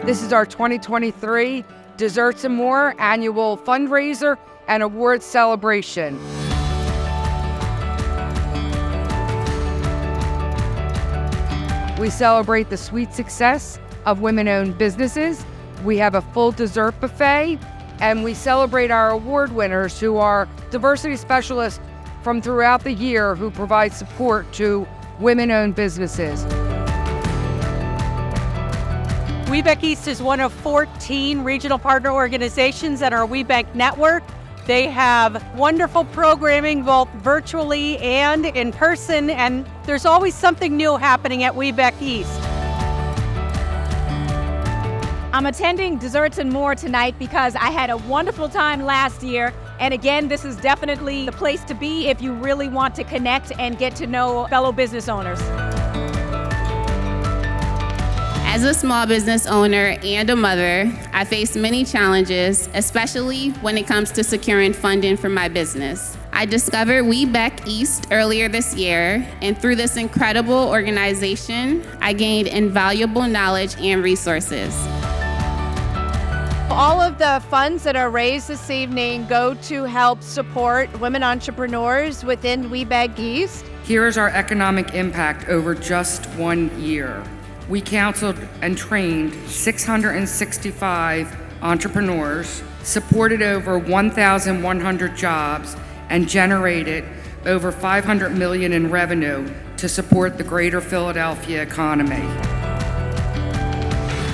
This is our 2023 Desserts and More annual fundraiser and awards celebration. We celebrate the sweet success of women-owned businesses. We have a full dessert buffet, and we celebrate our award winners who are diversity specialists from throughout the year who provide support to women-owned businesses. WBEC East is one of 14 regional partner organizations at our WBEC network. They have wonderful programming both virtually and in person, and there's always something new happening at WBEC East. I'm attending Desserts and More tonight because I had a wonderful time last year. And again, this is definitely the place to be if you really want to connect and get to know fellow business owners. As a small business owner and a mother, I face many challenges, especially when it comes to securing funding for my business. I discovered WBEC East earlier this year, and through this incredible organization, I gained invaluable knowledge and resources. All of the funds that are raised this evening go to help support women entrepreneurs within WBEC East. Here is our economic impact over just 1 year. We counseled and trained 665 entrepreneurs, supported over 1,100 jobs, and generated over $500 million in revenue to support the greater Philadelphia economy.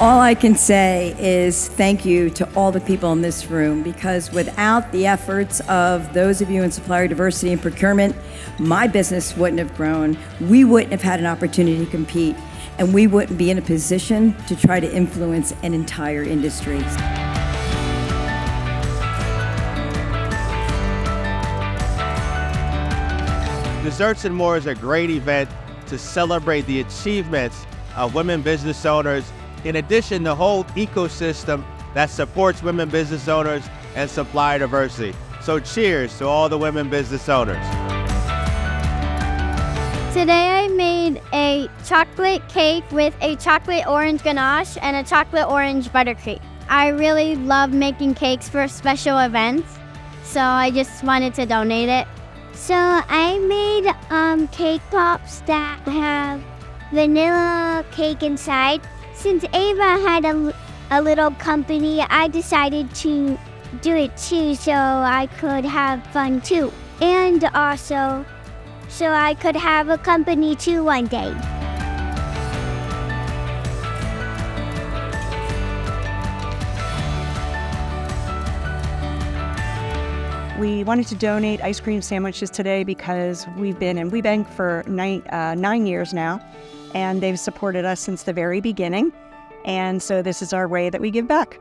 All I can say is thank you to all the people in this room, because without the efforts of those of you in supplier diversity and procurement, my business wouldn't have grown. We wouldn't have had an opportunity to compete, and we wouldn't be in a position to try to influence an entire industry. Desserts and More is a great event to celebrate the achievements of women business owners. In addition, the whole ecosystem that supports women business owners and supplier diversity. So cheers to all the women business owners. Today I made a chocolate cake with a chocolate orange ganache and a chocolate orange buttercream. I really love making cakes for special events, so I just wanted to donate it. So I made cake pops that have vanilla cake inside. Since Ava had a little company, I decided to do it too so I could have fun too. And also, so I could have a company too one day. We wanted to donate ice cream sandwiches today because we've been in WBEC for 9 years now, and they've supported us since the very beginning. And so this is our way that we give back.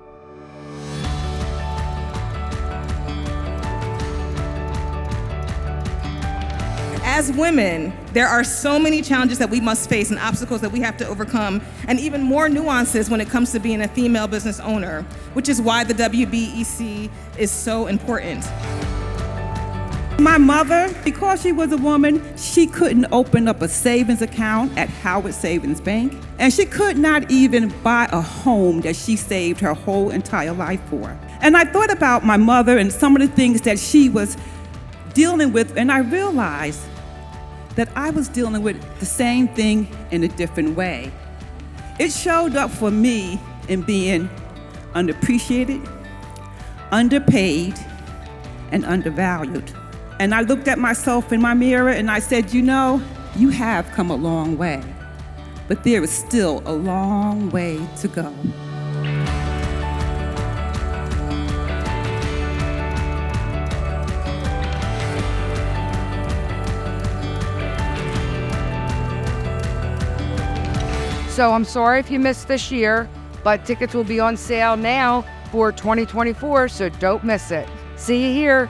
As women, there are so many challenges that we must face and obstacles that we have to overcome, and even more nuances when it comes to being a female business owner, which is why the WBEC is so important. My mother, because she was a woman, she couldn't open up a savings account at Howard Savings Bank, and she could not even buy a home that she saved her whole entire life for. And I thought about my mother and some of the things that she was dealing with, and I realized that I was dealing with the same thing in a different way. It showed up for me in being unappreciated, underpaid, and undervalued. And I looked at myself in my mirror and I said, you know, you have come a long way, but there is still a long way to go. So I'm sorry if you missed this year, but tickets will be on sale now for 2024, so don't miss it. See you here.